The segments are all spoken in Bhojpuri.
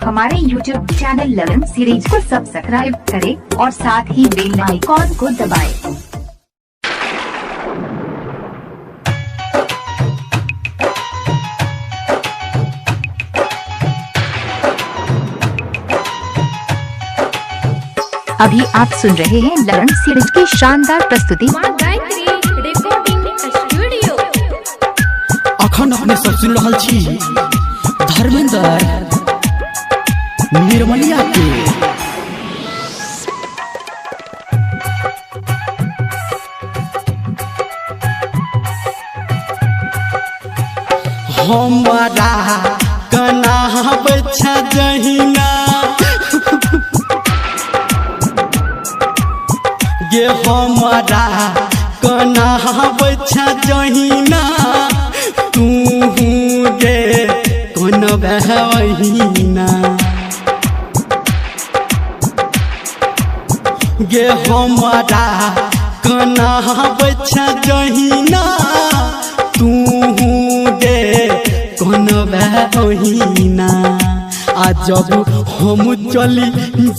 हमारे YouTube चैनल लगन सीरीज को सब्सक्राइब करें और साथ ही बेल आइकॉन को दबाएं। अभी आप सुन रहे हैं लगन सीरीज की शानदार प्रस्तुति। अखन अपने सब सुन रहल छी धर्मेंद्र निर्मलिया के। हमारा कना बच्चा जहिना गे हमारा कना बच्चा जहिना तू गे कौन बहना गे हमारा कना बच्चा जहिना तू गे कौन बहना। आ जब हम चली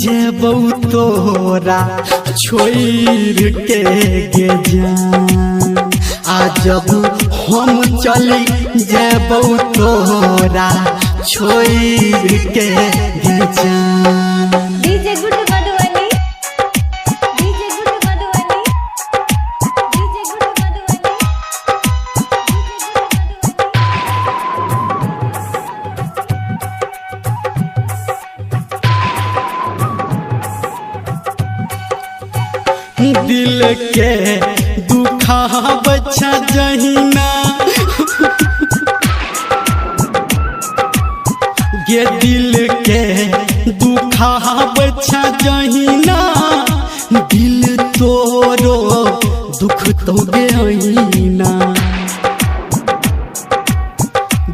जेबौ तोरा छोड़ के गे जान। आ जब हम चली जेबौ तोरा छोड़ के गे जान। DJ good Madhubani, DJ good Madhubani, DJ good Madhubani. दिल के दुखा बच्चा जहिना गे दिल के दुखा बच्चा जहिना दिल तोरो दुख तो गेना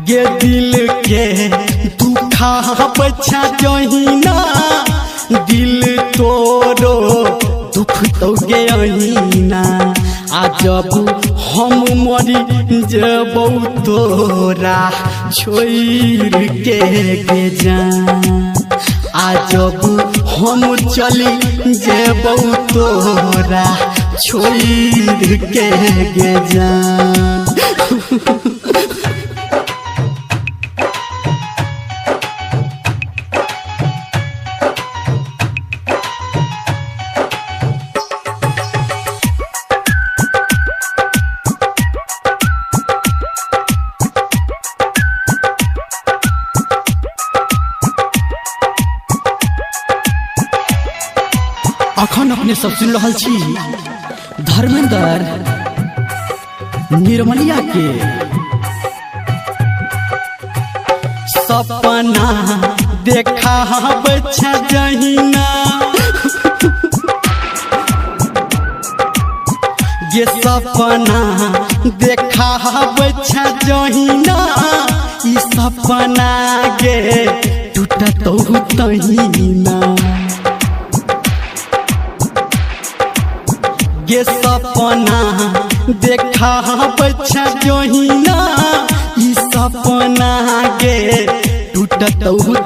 गे दिल के दुखा बच्चा जहिना दिल तोरो दुख तो गेना। आ जब हम मरी जेबौ तोरा छोड़ के गे जान। आ जब हम चली जेबौ तोरा छोड़ के गे जान। अखन अपने सब सुन रहल छी धर्मेंद्र निर्मलिया के। सपना देखा बच्चा जहिना ये सपना देखा बच्चा जहिना ई सपना गे टूटत तहिना ये सपना देखा बच्चा जहिना ई सपना गे टूटत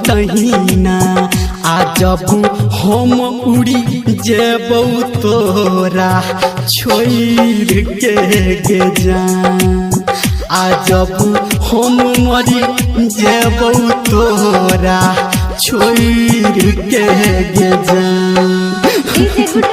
तहिना। आ जब हम उड़ी जेबौ तोरा छोड़ के गे जान। आ जब हम मरी जेबौ तोरा छोड़ के गे जान। DJ good